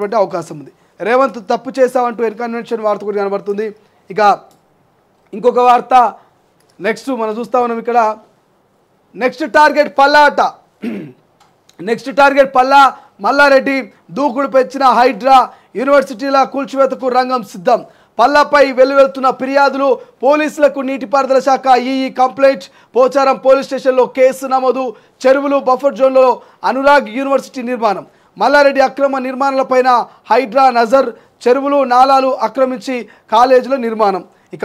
పడేటటువంటి అవకాశం ఉంది. రేవంత్ తప్పు చేశావంటూ ఇన్కన్వెన్షన్ వార్త కూడా కనబడుతుంది. ఇక ఇంకొక వార్త నెక్స్ట్ మనం చూస్తా ఉన్నాం. ఇక్కడ నెక్స్ట్ టార్గెట్ పల్లా అట. Next target Palla. మల్లారెడ్డి దూకుడు పెంచిన హైడ్రా యూనివర్సిటీల కూల్చివేతకు రంగం సిద్ధం. పల్లాపై వెలువెళ్తున్న ఫిర్యాదులు, పోలీసులకు నీటిపారుదల శాఖ ఈఈ కంప్లైంట్. పోచారం పోలీస్ స్టేషన్లో కేసు నమోదు. చెరువులు బఫర్ జోన్లో అనురాగ్ యూనివర్సిటీ నిర్మాణం. మల్లారెడ్డి అక్రమ నిర్మాణాలపైన హైడ్రా నజర్. చెరువులు నాలాలు ఆక్రమించి కాలేజీల నిర్మాణం. ఇక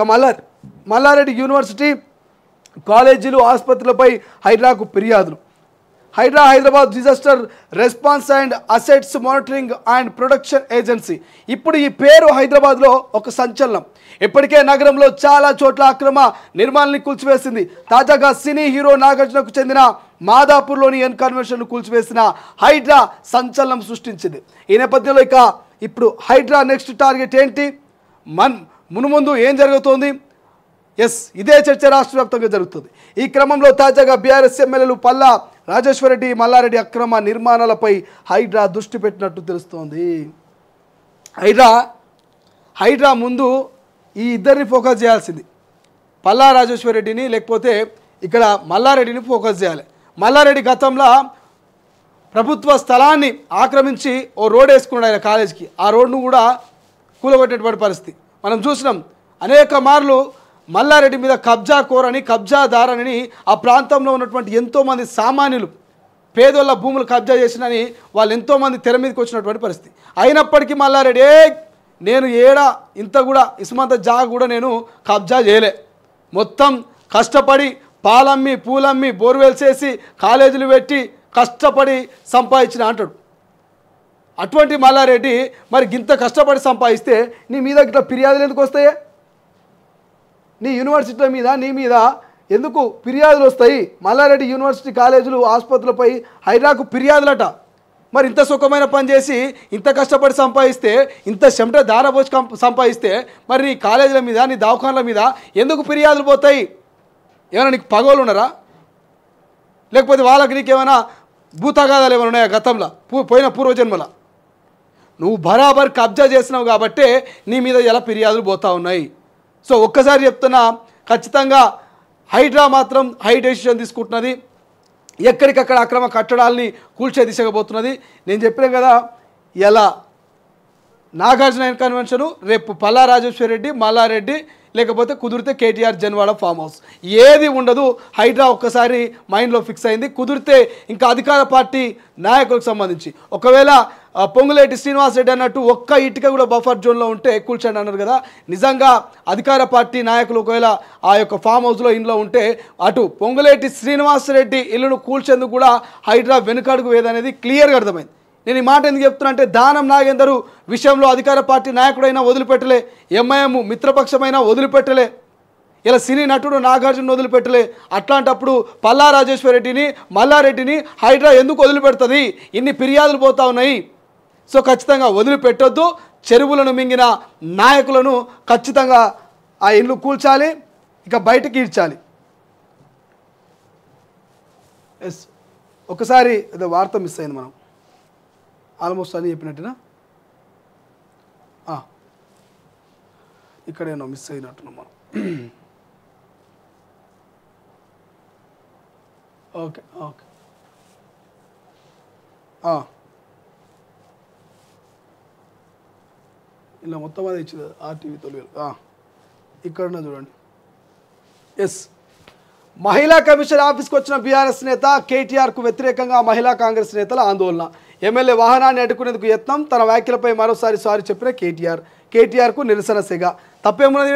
మల్లారెడ్డి యూనివర్సిటీ కాలేజీలు ఆసుపత్రులపై హైడ్రాకు ఫిర్యాదులు. HYDRAA Hyderabad disaster response and assets monitoring and production agency. ఇప్పుడు ఈ పేరు హైదరాబాద్లో ఒక సంచలనం. ఇప్పటికే నగరంలో చాలా చోట్ల అక్రమ నిర్మాణాన్ని కూల్చివేసింది. తాజాగా సినీ హీరో నాగార్జునకు చెందిన మాదాపూర్లోని కన్వెన్షన్ కూల్చివేసిన హైడ్రా సంచలనం సృష్టించింది. ఈ నేపథ్యంలో ఇప్పుడు హైడ్రా నెక్స్ట్ టార్గెట్ ఏంటి, మునుముందు ఏం జరుగుతోంది? ఇదే చర్చ రాష్ట్ర వ్యాప్తంగా జరుగుతుంది. ఈ క్రమంలో తాజాగా బీఆర్ఎస్ ఎమ్మెల్యేలు పల్లా రాజేశ్వరరెడ్డి, మల్లారెడ్డి అక్రమ నిర్మాణాలపై హైడ్రా దృష్టి పెట్టినట్టు తెలుస్తోంది. హైడ్రా ముందు ఈ ఇద్దరిని ఫోకస్ చేయాల్సింది. పల్లా రాజేశ్వరరెడ్డిని లేకపోతే ఇక్కడ మల్లారెడ్డిని ఫోకస్ చేయాలి. మల్లారెడ్డి గతంలో ప్రభుత్వ స్థలాన్ని ఆక్రమించి ఓ రోడ్ వేసుకున్నాడు ఆయన కాలేజీకి. ఆ రోడ్ను కూడా కూలగొట్టేటువంటి పరిస్థితి మనం చూసినాం. అనేక మార్లు మల్లారెడ్డి మీద కబ్జా కోరని, కబ్జాదారని ఆ ప్రాంతంలో ఉన్నటువంటి ఎంతోమంది సామాన్యులు, పేదోళ్ళ భూములు కబ్జా చేసినని వాళ్ళు ఎంతోమంది తెర మీదకి వచ్చినటువంటి పరిస్థితి. అయినప్పటికీ మల్లారెడ్డి నేను ఇంత కూడా ఇసుమంత జాగ కూడా నేను కబ్జా చేయలే, మొత్తం కష్టపడి పాలమ్మి పూలమ్మి బోర్వెల్స్ వేసి కాలేజీలు పెట్టి కష్టపడి సంపాదించిన అంటాడు. అటువంటి మల్లారెడ్డి మరి ఇంత కష్టపడి సంపాదిస్తే నీ మీద ఇట్లా ఫిర్యాదులు ఎందుకు వస్తాయి? నీ యూనివర్సిటీల మీద నీ మీద ఎందుకు ఫిర్యాదులు వస్తాయి? మల్లారెడ్డి యూనివర్సిటీ కాలేజీలు ఆసుపత్రులపై హైడ్రాకు ఫిర్యాదులట. మరి ఇంత సుఖమైన పని చేసి ఇంత కష్టపడి సంపాదిస్తే, ఇంత చెమట దారపోసి సంపాదిస్తే మరి నీ కాలేజీల మీద నీ దవాఖానాల మీద ఎందుకు ఫిర్యాదులు పోతాయి? ఏమైనా నీకు పగోలు ఉన్నారా? లేకపోతే వాళ్ళకి నీకేమైనా భూతగాదాలు ఏమైనా ఉన్నాయా గతంలో పోయిన పూర్వజన్మల? నువ్వు బరాబర్ కబ్జా చేసినావు కాబట్టే నీ మీద ఎలా ఫిర్యాదులు పోతూ ఉన్నాయి. సో ఒక్కసారి చెప్తున్నా, ఖచ్చితంగా హైడ్రా మాత్రం హై డెసిషన్ తీసుకుంటున్నది. ఎక్కడికక్కడ అక్రమ కట్టడాలని కూల్చే దిశగా పోతున్నది. నేను చెప్పిన కదా, ఇలా నాగార్జున కన్వెన్షను, రేపు పల్లా రాజేశ్వరరెడ్డి, మల్లారెడ్డి, లేకపోతే కుదిరితే కేటీఆర్ జన్వాడ ఫామ్ హౌస్, ఏది ఉండదు. హైడ్రా ఒక్కసారి మైండ్లో ఫిక్స్ అయింది. కుదిరితే ఇంకా అధికార పార్టీ నాయకులకు సంబంధించి ఒకవేళ పొంగులేటి శ్రీనివాసరెడ్డి అన్నట్టు ఒక్క ఇటుక కూడా బఫర్ జోన్లో ఉంటే కూల్చండి అన్నారు కదా. నిజంగా అధికార పార్టీ నాయకులు ఒకవేళ ఆ యొక్క ఫామ్ హౌస్లో ఇంట్లో ఉంటే అటు పొంగులేటి శ్రీనివాసరెడ్డి ఇల్లును కూల్చేందుకు కూడా హైడ్రా వెనుకడుగు వేదనేది క్లియర్గా అర్థమైంది. నేను ఈ మాట ఎందుకు చెప్తున్నా అంటే, దానం నాగేందర్ విషయంలో అధికార పార్టీ నాయకుడైనా వదిలిపెట్టలే, ఎంఐఎం మిత్రపక్షమైనా వదిలిపెట్టలే, ఇలా సినీ నటుడు నాగార్జున వదిలిపెట్టలే. అట్లాంటప్పుడు పల్లా రాజేశ్వరరెడ్డిని, మల్లారెడ్డిని హైడ్రా ఎందుకు వదిలిపెడుతుంది? ఇన్ని ఫిర్యాదులు పోతా ఉన్నాయి. సో ఖచ్చితంగా వదిలిపెట్టొద్దు. చెరువులను మింగిన నాయకులను ఖచ్చితంగా ఆ ఇల్లు కూల్చాలి, ఇక బయటకి ఈడ్చాలి. ఒకసారి ఏదో వార్త మిస్ అయింది, మనం ఆల్మోస్ట్ అని చెప్పినట్టునా ఇక్కడేనో మిస్ అయినట్టున్నాం మనం. ఓకే ఓకే ఇలా మొత్తం అది ఇచ్చింది ఆర్టీవీ తొలివేలు. ఇక్కడ చూడండి. మహిళా కమిషన్ ఆఫీస్కి వచ్చిన బీఆర్ఎస్ నేత కేటీఆర్కు వ్యతిరేకంగా మహిళా కాంగ్రెస్ నేతల ఆందోళన. ఎమ్మెల్యే వాహనాన్ని అడ్డుకునేందుకు యత్నం. తన వ్యాఖ్యలపై మరోసారి సారీ చెప్పిన కేటీఆర్కు నిరసన సెగ. తప్పేమున్నది?